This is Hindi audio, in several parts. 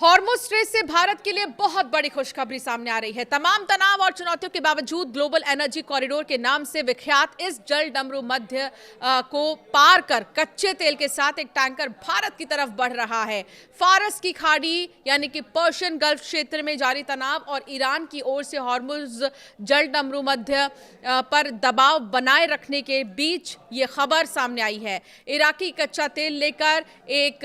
हॉर्मुज़ स्ट्रेट से भारत के लिए बहुत बड़ी खुशखबरी सामने आ रही है। तमाम तनाव और चुनौतियों के बावजूद ग्लोबल एनर्जी कॉरिडोर के नाम से विख्यात इस जल डमरू मध्य को पार कर कच्चे तेल के साथ एक टैंकर भारत की तरफ बढ़ रहा है। फारस की खाड़ी यानी कि पर्शियन गल्फ क्षेत्र में जारी तनाव और ईरान की ओर से हॉर्मुज़ जल डमरू मध्य पर दबाव बनाए रखने के बीच ये खबर सामने आई है। इराकी कच्चा तेल लेकर एक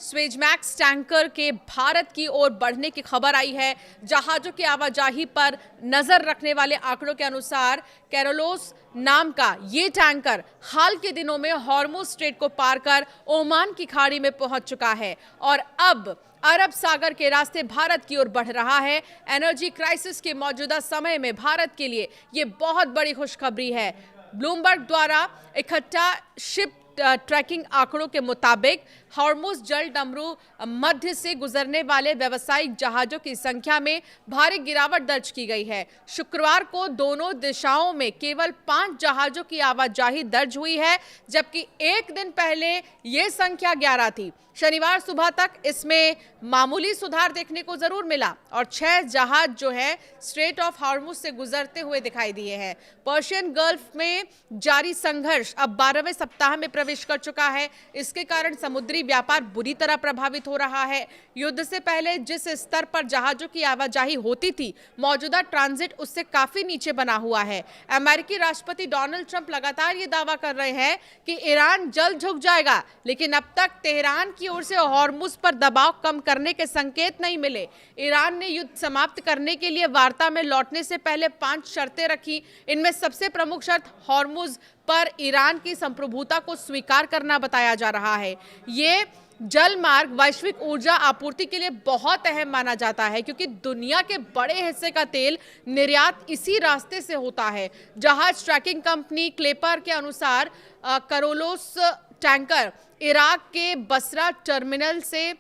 स्वेजमैक्स टैंकर के भारत की ओर बढ़ने की खबर आई है। जहाजों की आवाजाही पर नजर रखने वाले आंकड़ों के अनुसार कैरोलोस नाम का ये टैंकर हाल के दिनों में हॉर्मुज़ स्ट्रेट को पार कर ओमान की खाड़ी में पहुंच चुका है और अब अरब सागर के रास्ते भारत की ओर बढ़ रहा है। एनर्जी क्राइसिस के मौजूदा समय में भारत के लिए ये बहुत बड़ी खुशखबरी है। ब्लूमबर्ग द्वारा इकट्ठा शिप ट्रैकिंग आंकड़ों के मुताबिक हॉर्मुज़ जल डमरू मध्य से गुजरने वाले व्यावसायिक जहाजों की संख्या में भारी गिरावट दर्ज की गई है। शुक्रवार को दोनों दिशाओं में केवल 5 जहाजों की आवाजाही दर्ज हुई है, जबकि एक दिन पहले ये संख्या 11 थी। शनिवार सुबह तक इसमें मामूली सुधार देखने को जरूर मिला और 6 जहाज जो है स्ट्रेट ऑफ हॉर्मुज़ से गुजरते हुए दिखाई दिए हैं। पर्शियन गल्फ में जारी संघर्ष अब 12वें सप्ताह में प्रवेश कर चुका है। इसके कारण समुद्री व्यापार बुरी तरह प्रभावित हो रहा है। युद्ध से पहले जिस स्तर पर जहाजों की आवाजाही होती थी, मौजूदा ट्रांजिट उससे काफी नीचे बना हुआ है। अमेरिकी राष्ट्रपति डोनाल्ड ट्रंप लगातार ये दावा कर रहे हैं कि ईरान जल्द झुक जाएगा, लेकिन अब तक तेहरान की ओर से हॉर्मुज़ पर दबाव कम करने के संकेत नहीं मिले। ईरान ने युद्ध समाप्त करने के लिए वार्ता में लौटने से पहले 5 शर्तें रखी। इनमें सबसे प्रमुख शर्त हॉर्मुज़ पर ईरान की संप्रभुता को स्वीकार करना बताया जा रहा है। ये जल मार्ग वैश्विक ऊर्जा आपूर्ति के लिए बहुत अहम माना जाता है, क्योंकि दुनिया के बड़े हिस्से का तेल निर्यात इसी रास्ते से होता है। जहाज ट्रैकिंग कंपनी क्लेपर के अनुसार कैरोलोस टैंकर इराक के बसरा टर्मिनल से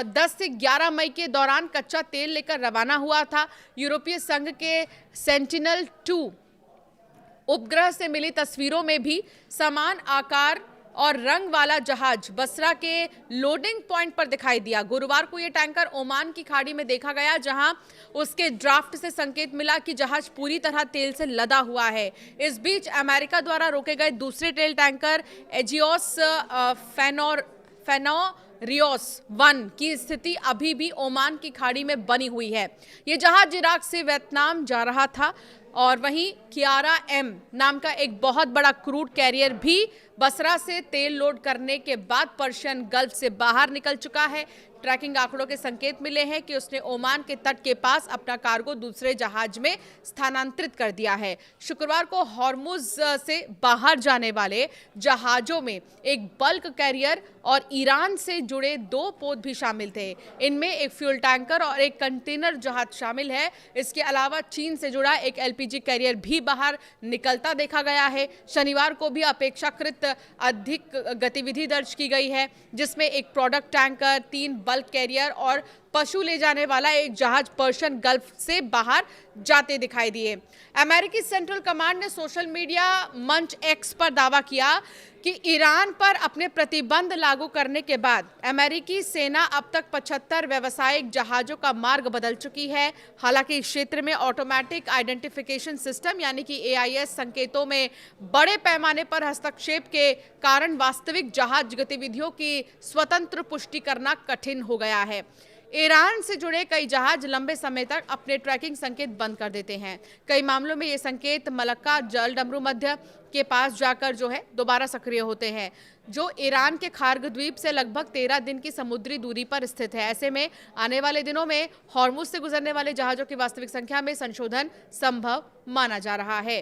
10 से 11 मई के दौरान कच्चा तेल लेकर रवाना हुआ था। यूरोपीय संघ के सेंटिनल-2 उपग्रह से मिली तस्वीरों में भी समान आकार और रंग वाला जहाज बसरा के लोडिंग पॉइंट पर दिखाई दिया। गुरुवार को यह टैंकर ओमान की खाड़ी में देखा गया, जहां उसके ड्राफ्ट से संकेत मिला कि जहाज पूरी तरह तेल से लदा हुआ है। इस बीच अमेरिका द्वारा रोके गए दूसरे तेल टैंकर एजियोस फेनोरियोस 1 की स्थिति अभी भी ओमान की खाड़ी में बनी हुई है। ये जहाज इराक से वियतनाम जा रहा था और वहीं कियारा एम नाम का एक बहुत बड़ा क्रूड कैरियर भी बसरा से तेल लोड करने के बाद पर्शियन गल्फ से बाहर निकल चुका है। ट्रैकिंग आंकड़ों के संकेत मिले हैं कि उसने ओमान के तट के पास अपना कार्गो दूसरे जहाज में स्थानांतरित कर दिया है। शुक्रवार को हॉर्मुज़ से बाहर जाने वाले जहाजों में एक बल्क कैरियर और ईरान से जुड़े 2 पोत भी शामिल थे। इनमें एक फ्यूल टैंकर और एक कंटेनर जहाज शामिल है। इसके अलावा चीन से जुड़ा एक एलपीजी कैरियर भी बाहर निकलता देखा गया है। शनिवार को भी अपेक्षाकृत अधिक गतिविधि दर्ज की गई है, जिसमें एक प्रोडक्ट टैंकर, 3 बल्क कैरियर और पशु ले जाने वाला एक जहाज पर्शियन गल्फ से बाहर जाते दिखाई दिए। अमेरिकी सेंट्रल कमांड ने सोशल मीडिया मंच एक्स पर दावा किया कि ईरान पर अपने प्रतिबंध लागू करने के बाद अमेरिकी सेना अब तक 75 व्यावसायिक जहाजों का मार्ग बदल चुकी है। हालांकि इस क्षेत्र में ऑटोमेटिक आइडेंटिफिकेशन सिस्टम यानी कि AIS संकेतों में बड़े पैमाने पर हस्तक्षेप के कारण वास्तविक जहाज गतिविधियों की स्वतंत्र पुष्टि करना कठिन हो गया है। ईरान से जुड़े कई जहाज लंबे समय तक अपने ट्रैकिंग संकेत बंद कर देते हैं। कई मामलों में ये संकेत मलक्का जल डमरू मध्य के पास जाकर जो है दोबारा सक्रिय होते हैं, जो ईरान के खार्ग द्वीप से लगभग 13 दिन की समुद्री दूरी पर स्थित है। ऐसे में आने वाले दिनों में हॉर्मुज़ से गुजरने वाले जहाजों की वास्तविक संख्या में संशोधन संभव माना जा रहा है।